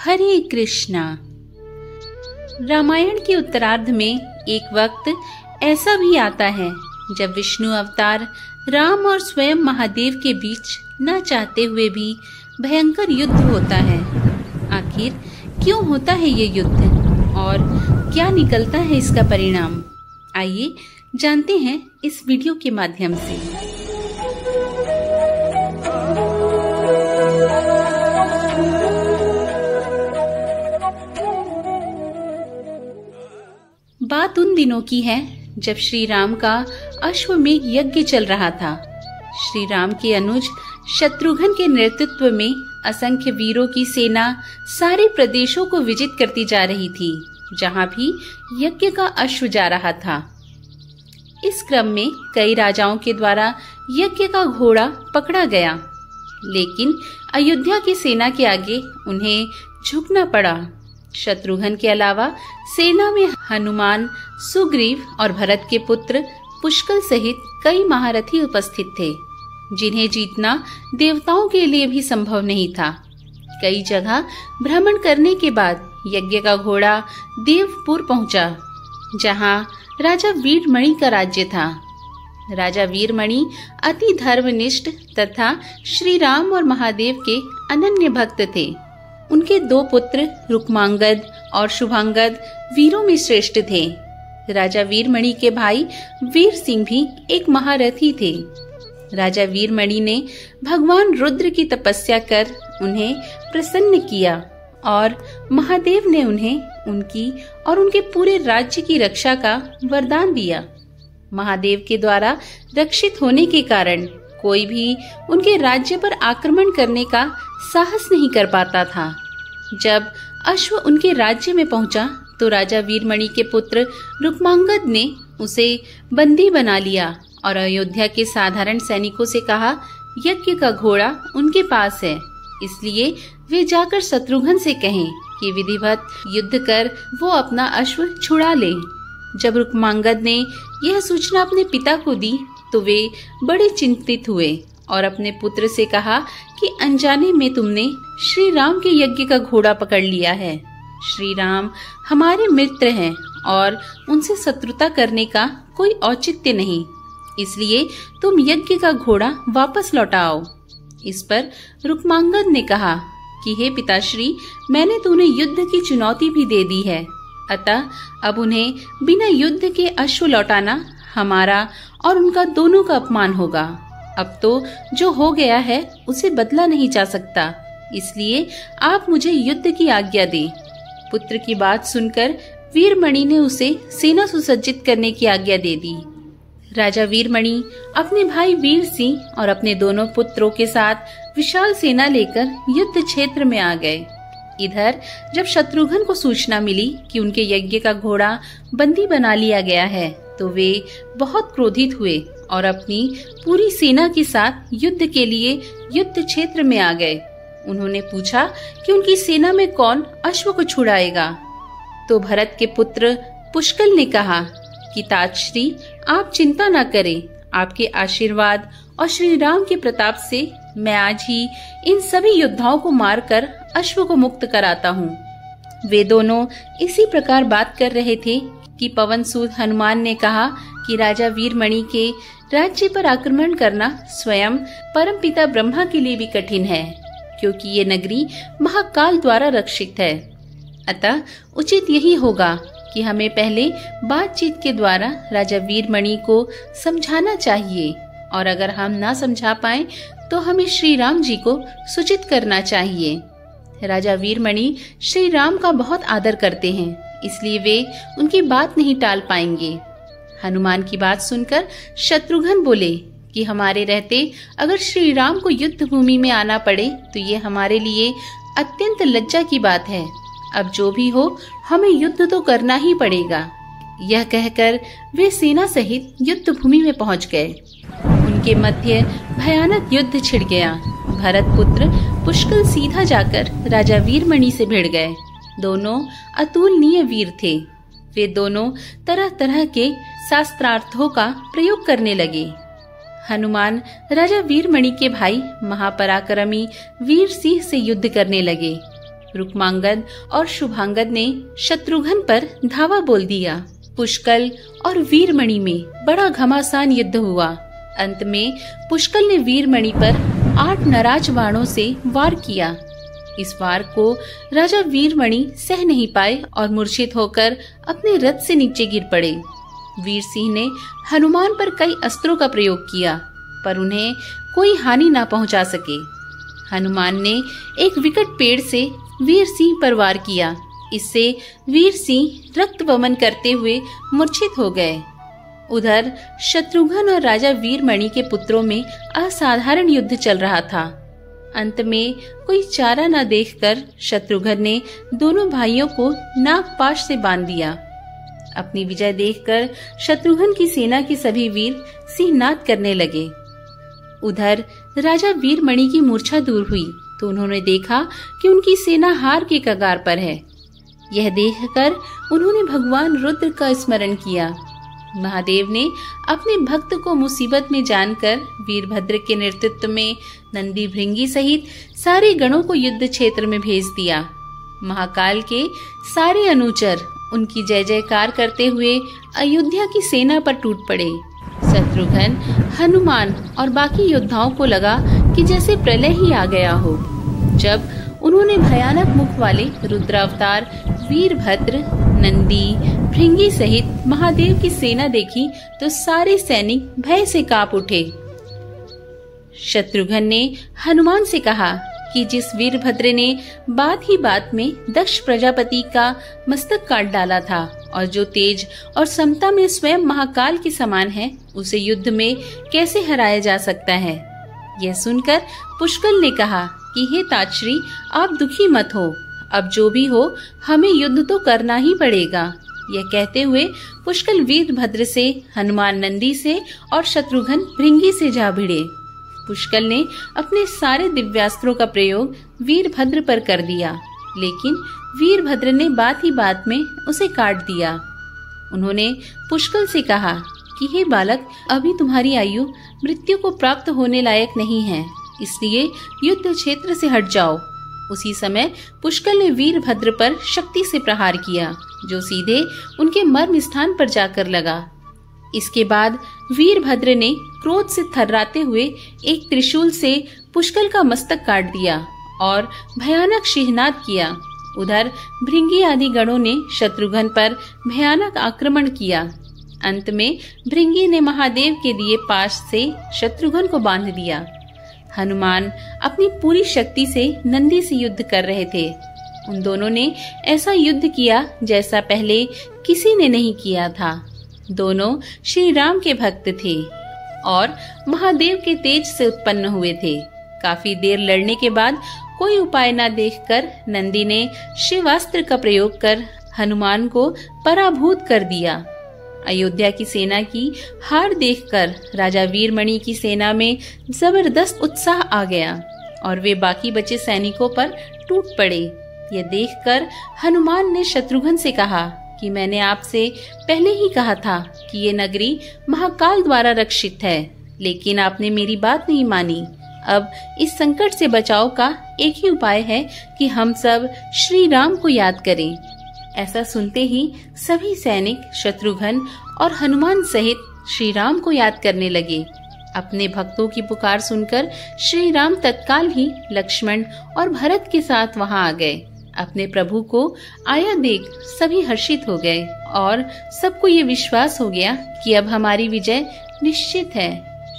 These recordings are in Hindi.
हरे कृष्णा। रामायण के उत्तरार्ध में एक वक्त ऐसा भी आता है जब विष्णु अवतार राम और स्वयं महादेव के बीच न चाहते हुए भी भयंकर युद्ध होता है। आखिर क्यों होता है ये युद्ध और क्या निकलता है इसका परिणाम? आइए जानते हैं इस वीडियो के माध्यम से। बात उन दिनों की है जब श्री राम का अश्वमेध यज्ञ चल रहा था। श्री राम के अनुज शत्रुघ्न के नेतृत्व में असंख्य वीरों की सेना सारे प्रदेशों को विजित करती जा रही थी, जहां भी यज्ञ का अश्व जा रहा था। इस क्रम में कई राजाओं के द्वारा यज्ञ का घोड़ा पकड़ा गया, लेकिन अयोध्या की सेना के आगे उन्हें झुकना पड़ा। शत्रुघ्न के अलावा सेना में हनुमान, सुग्रीव और भरत के पुत्र पुष्कल सहित कई महारथी उपस्थित थे, जिन्हें जीतना देवताओं के लिए भी संभव नहीं था। कई जगह भ्रमण करने के बाद यज्ञ का घोड़ा देवपुर पहुंचा, जहां राजा वीरमणि का राज्य था। राजा वीरमणि अति धर्मनिष्ठ तथा श्री राम और महादेव के अनन्य भक्त थे। उनके दो पुत्र रुक्मांगद और शुभांगद वीरों में श्रेष्ठ थे। राजा वीरमणि के भाई वीर सिंह भी एक महारथी थे। राजा वीरमणि ने भगवान रुद्र की तपस्या कर उन्हें प्रसन्न किया और महादेव ने उन्हें उनकी और उनके पूरे राज्य की रक्षा का वरदान दिया। महादेव के द्वारा रक्षित होने के कारण कोई भी उनके राज्य पर आक्रमण करने का साहस नहीं कर पाता था। जब अश्व उनके राज्य में पहुंचा तो राजा वीरमणि के पुत्र रुक्मांगद ने उसे बंदी बना लिया और अयोध्या के साधारण सैनिकों से कहा, यज्ञ का घोड़ा उनके पास है, इसलिए वे जाकर शत्रुघ्न से कहें कि विधिवत युद्ध कर वो अपना अश्व छुड़ा ले। जब रुक्मांगद ने यह सूचना अपने पिता को दी तो वे बड़े चिंतित हुए और अपने पुत्र से कहा कि अनजाने में तुमने श्री राम के यज्ञ का घोड़ा पकड़ लिया है। श्री राम हमारे मित्र हैं और उनसे शत्रुता करने का कोई औचित्य नहीं, इसलिए तुम यज्ञ का घोड़ा वापस लौटाओ। इस पर रुक्मांगद ने कहा कि हे पिताश्री, मैंने तो उन्हें युद्ध की चुनौती भी दे दी है, अतः अब उन्हें बिना युद्ध के अश्व लौटाना हमारा और उनका दोनों का अपमान होगा। अब तो जो हो गया है उसे बदला नहीं जा सकता, इसलिए आप मुझे युद्ध की आज्ञा दें। पुत्र की बात सुनकर वीरमणि ने उसे सेना सुसज्जित करने की आज्ञा दे दी। राजा वीरमणि अपने भाई वीर सिंह और अपने दोनों पुत्रों के साथ विशाल सेना लेकर युद्ध क्षेत्र में आ गए। इधर जब शत्रुघ्न को सूचना मिली कि उनके यज्ञ का घोड़ा बंदी बना लिया गया है तो वे बहुत क्रोधित हुए और अपनी पूरी सेना के साथ युद्ध के लिए युद्ध क्षेत्र में आ गए। उन्होंने पूछा कि उनकी सेना में कौन अश्व को छुड़ाएगा। तो भरत के पुत्र पुष्कल ने कहा कि तातश्री, आप चिंता न करें, आपके आशीर्वाद और श्री राम के प्रताप से मैं आज ही इन सभी योद्धाओं को मारकर अश्व को मुक्त कराता हूँ। वे दोनों इसी प्रकार बात कर रहे थे कि पवनसूत हनुमान ने कहा कि राजा वीरमणि के राज्य पर आक्रमण करना स्वयं परमपिता ब्रह्मा के लिए भी कठिन है, क्योंकि ये नगरी महाकाल द्वारा रक्षित है। अतः उचित यही होगा कि हमें पहले बातचीत के द्वारा राजा वीरमणि को समझाना चाहिए, और अगर हम ना समझा पाए तो हमें श्री राम जी को सूचित करना चाहिए। राजा वीरमणि श्री राम का बहुत आदर करते हैं, इसलिए वे उनकी बात नहीं टाल पाएंगे। हनुमान की बात सुनकर शत्रुघ्न बोले कि हमारे रहते अगर श्री राम को युद्ध भूमि में आना पड़े तो ये हमारे लिए अत्यंत लज्जा की बात है। अब जो भी हो, हमें युद्ध तो करना ही पड़ेगा। यह कहकर वे सेना सहित युद्ध भूमि में पहुंच गए। उनके मध्य भयानक युद्ध छिड़ गया। भरत पुत्र पुष्कल सीधा जाकर राजा वीरमणि से भिड़ गए। दोनों अतुलनीय वीर थे। वे दोनों तरह तरह के शास्त्रार्थों का प्रयोग करने लगे। हनुमान राजा वीरमणि के भाई महापराक्रमी वीर सिंह से युद्ध करने लगे। रुक्मांगद और शुभांगद ने शत्रुघ्न पर धावा बोल दिया। पुष्कल और वीरमणि में बड़ा घमासान युद्ध हुआ। अंत में पुष्कल ने वीरमणि पर 8 नाराज बाणों से वार किया। इस वार को राजा वीरमणि सह नहीं पाए और मूर्छित होकर अपने रथ से नीचे गिर पड़े। वीर सिंह ने हनुमान पर कई अस्त्रों का प्रयोग किया, पर उन्हें कोई हानि न पहुंचा सके। हनुमान ने एक विकट पेड़ से वीर सिंह पर वार किया। इससे वीर सिंह रक्त वमन करते हुए मूर्छित हो गए। उधर शत्रुघ्न और राजा वीरमणि के पुत्रों में असाधारण युद्ध चल रहा था। अंत में कोई चारा न देखकर शत्रुघ्न ने दोनों भाइयों को नागपाश से बांध दिया। अपनी विजय देखकर शत्रुघ्न की सेना के सभी वीर सिंहनाद करने लगे। उधर राजा वीरमणि की मूर्छा दूर हुई तो उन्होंने देखा कि उनकी सेना हार के कगार पर है। यह देखकर उन्होंने भगवान रुद्र का स्मरण किया। महादेव ने अपने भक्त को मुसीबत में जानकर वीरभद्र के नेतृत्व में नंदी भृंगी सहित सारे गणों को युद्ध क्षेत्र में भेज दिया। महाकाल के सारे अनुचर उनकी जय जयकार करते हुए अयोध्या की सेना पर टूट पड़े। शत्रुघ्न, हनुमान और बाकी योद्धाओं को लगा कि जैसे प्रलय ही आ गया हो। जब उन्होंने भयानक मुख वाले रुद्रावतार वीरभद्र, नंदी, भृंगी सहित महादेव की सेना देखी तो सारे सैनिक भय से कांप उठे। शत्रुघ्न ने हनुमान से कहा कि जिस वीरभद्र ने बात ही बात में दक्ष प्रजापति का मस्तक काट डाला था और जो तेज और समता में स्वयं महाकाल के समान है, उसे युद्ध में कैसे हराया जा सकता है। यह सुनकर पुष्कल ने कहा कि हे ताचरी, आप दुखी मत हो, अब जो भी हो हमें युद्ध तो करना ही पड़ेगा। यह कहते हुए पुष्कल वीरभद्र से, हनुमान नंदी से और शत्रुघ्न भृंगी से जा भिड़े। पुष्कल ने अपने सारे दिव्यास्त्रों का प्रयोग वीरभद्र पर कर दिया, लेकिन वीरभद्र ने बात ही बात में उसे काट दिया। उन्होंने पुष्कल से कहा कि हे बालक, अभी तुम्हारी आयु मृत्यु को प्राप्त होने लायक नहीं है, इसलिए युद्ध क्षेत्र से हट जाओ। उसी समय पुष्कल ने वीरभद्र पर शक्ति से प्रहार किया, जो सीधे उनके मर्म स्थान पर जाकर लगा। इसके बाद वीरभद्र ने क्रोध से थर्राते हुए एक त्रिशूल से पुष्कल का मस्तक काट दिया और भयानक सिंहनाद किया। उधर भृंगी आदि गणों ने शत्रुघ्न पर भयानक आक्रमण किया। अंत में भृंगी ने महादेव के दिए पाश से शत्रुघ्न को बांध दिया। हनुमान अपनी पूरी शक्ति से नंदी से युद्ध कर रहे थे। उन दोनों ने ऐसा युद्ध किया जैसा पहले किसी ने नहीं किया था। दोनों श्री राम के भक्त थे और महादेव के तेज से उत्पन्न हुए थे। काफी देर लड़ने के बाद कोई उपाय न देखकर नंदी ने शिवास्त्र का प्रयोग कर हनुमान को पराभूत कर दिया। अयोध्या की सेना की हार देखकर राजा वीरमणि की सेना में जबरदस्त उत्साह आ गया और वे बाकी बचे सैनिकों पर टूट पड़े। यह देखकर हनुमान ने शत्रुघ्न से कहा कि मैंने आपसे पहले ही कहा था कि ये नगरी महाकाल द्वारा रक्षित है, लेकिन आपने मेरी बात नहीं मानी। अब इस संकट से बचाव का एक ही उपाय है कि हम सब श्री राम को याद करें। ऐसा सुनते ही सभी सैनिक शत्रुघ्न और हनुमान सहित श्री राम को याद करने लगे। अपने भक्तों की पुकार सुनकर श्री राम तत्काल ही लक्ष्मण और भरत के साथ वहां आ गए। अपने प्रभु को आया देख सभी हर्षित हो गए और सबको ये विश्वास हो गया कि अब हमारी विजय निश्चित है।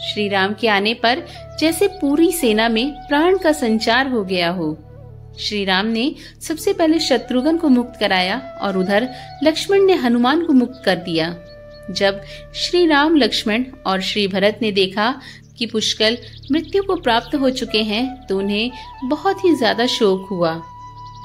श्री राम के आने पर जैसे पूरी सेना में प्राण का संचार हो गया हो। श्री राम ने सबसे पहले शत्रुघ्न को मुक्त कराया और उधर लक्ष्मण ने हनुमान को मुक्त कर दिया। जब श्री राम, लक्ष्मण और श्री भरत ने देखा कि पुष्कल मृत्यु को प्राप्त हो चुके हैं तो उन्हें बहुत ही ज्यादा शोक हुआ।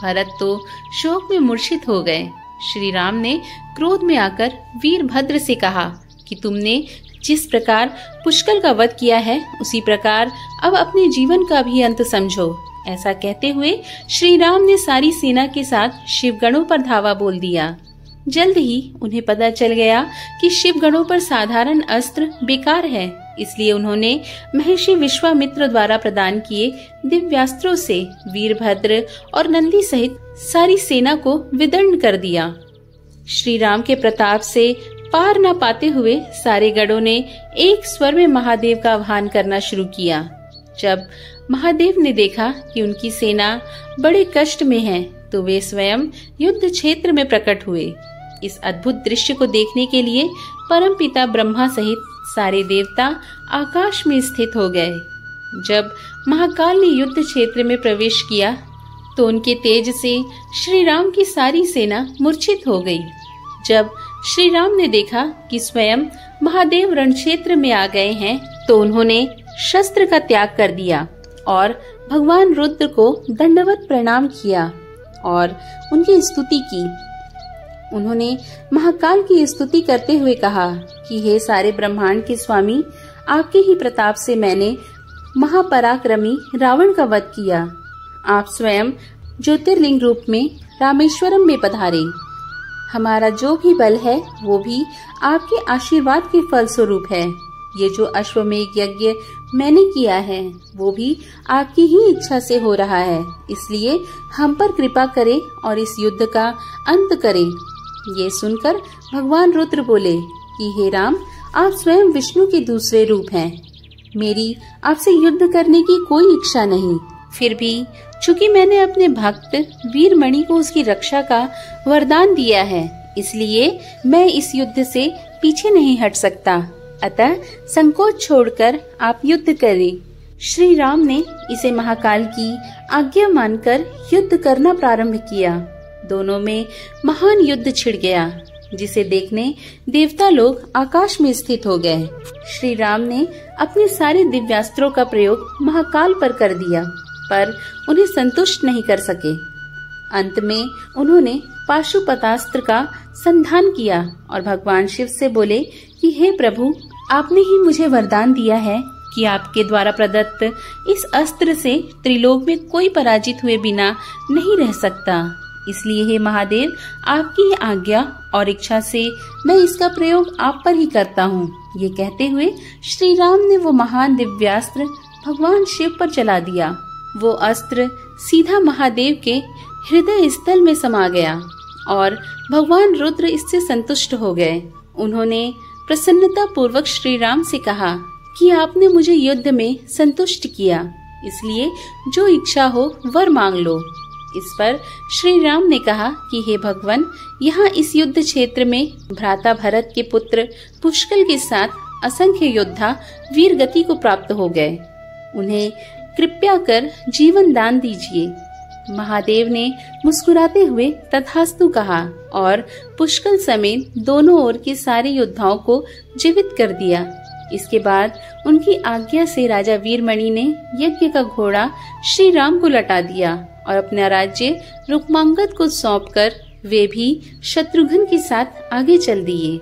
भरत तो शोक में मूर्छित हो गए। श्री राम ने क्रोध में आकर वीरभद्र से कहा कि तुमने जिस प्रकार पुष्कल का वध किया है उसी प्रकार अब अपने जीवन का भी अंत समझो। ऐसा कहते हुए श्री राम ने सारी सेना के साथ शिवगणों पर धावा बोल दिया। जल्द ही उन्हें पता चल गया कि शिवगणों पर साधारण अस्त्र बेकार है, इसलिए उन्होंने महर्षि विश्वामित्र द्वारा प्रदान किए दिव्यास्त्रों से वीरभद्र और नंदी सहित सारी सेना को विदर्ण कर दिया। श्री राम के प्रताप से पार न पाते हुए सारे गढ़ों ने एक स्वर में महादेव का आह्वान करना शुरू किया। जब महादेव ने देखा कि उनकी सेना बड़े कष्ट में है, तो वे स्वयं युद्ध क्षेत्र में प्रकट हुए। इस अद्भुत दृश्य को देखने के लिए परमपिता ब्रह्मा सहित सारे देवता आकाश में स्थित हो गए। जब महाकाल ने युद्ध क्षेत्र में प्रवेश किया, तो उनके तेज से श्री राम की सारी सेना मूर्छित हो गई। जब श्री राम ने देखा कि स्वयं महादेव रण क्षेत्र में आ गए हैं, तो उन्होंने शस्त्र का त्याग कर दिया और भगवान रुद्र को दंडवत प्रणाम किया और उनकी स्तुति की। उन्होंने महाकाल की स्तुति करते हुए कहा कि हे सारे ब्रह्मांड के स्वामी, आपके ही प्रताप से मैंने महापराक्रमी रावण का वध किया। आप स्वयं ज्योतिर्लिंग रूप में रामेश्वरम में पधारे। हमारा जो भी बल है वो भी आपके आशीर्वाद के फल स्वरूप है। ये जो अश्वमेध यज्ञ मैंने किया है वो भी आपकी ही इच्छा से हो रहा है, इसलिए हम पर कृपा करें और इस युद्ध का अंत करें। ये सुनकर भगवान रुद्र बोले कि हे राम, आप स्वयं विष्णु के दूसरे रूप हैं। मेरी आपसे युद्ध करने की कोई इच्छा नहीं। फिर भी चूंकि मैंने अपने भक्त वीरमणि को उसकी रक्षा का वरदान दिया है, इसलिए मैं इस युद्ध से पीछे नहीं हट सकता। अतः संकोच छोड़कर आप युद्ध करें। श्री राम ने इसे महाकाल की आज्ञा मानकर युद्ध करना प्रारंभ किया। दोनों में महान युद्ध छिड़ गया, जिसे देखने देवता लोग आकाश में स्थित हो गए। श्री राम ने अपने सारे दिव्यास्त्रों का प्रयोग महाकाल पर कर दिया, पर उन्हें संतुष्ट नहीं कर सके। अंत में उन्होंने पाशुपतास्त्र का संधान किया और भगवान शिव से बोले कि हे प्रभु, आपने ही मुझे वरदान दिया है कि आपके द्वारा प्रदत्त इस अस्त्र से त्रिलोक में कोई पराजित हुए बिना नहीं रह सकता। इसलिए हे महादेव, आपकी आज्ञा और इच्छा से मैं इसका प्रयोग आप पर ही करता हूँ। ये कहते हुए श्री राम ने वो महान दिव्यास्त्र भगवान शिव पर चला दिया। वो अस्त्र सीधा महादेव के हृदय स्थल में समा गया और भगवान रुद्र इससे संतुष्ट हो गए। उन्होंने प्रसन्नता पूर्वक श्री राम से कहा कि आपने मुझे युद्ध में संतुष्ट किया, इसलिए जो इच्छा हो वर मांग लो। इस पर श्री राम ने कहा कि हे भगवान, यहाँ इस युद्ध क्षेत्र में भ्राता भरत के पुत्र पुष्कल के साथ असंख्य योद्धा वीर गति को प्राप्त हो गए। उन्हें कृपया कर जीवन दान दीजिए। महादेव ने मुस्कुराते हुए तथास्तु कहा और पुष्कल समेत दोनों ओर के सारे योद्धाओं को जीवित कर दिया। इसके बाद उनकी आज्ञा से राजा वीरमणि ने यज्ञ का घोड़ा श्री राम को लौटा दिया और अपना राज्य रुक्मांगद को सौंपकर वे भी शत्रुघ्न के साथ आगे चल दिए।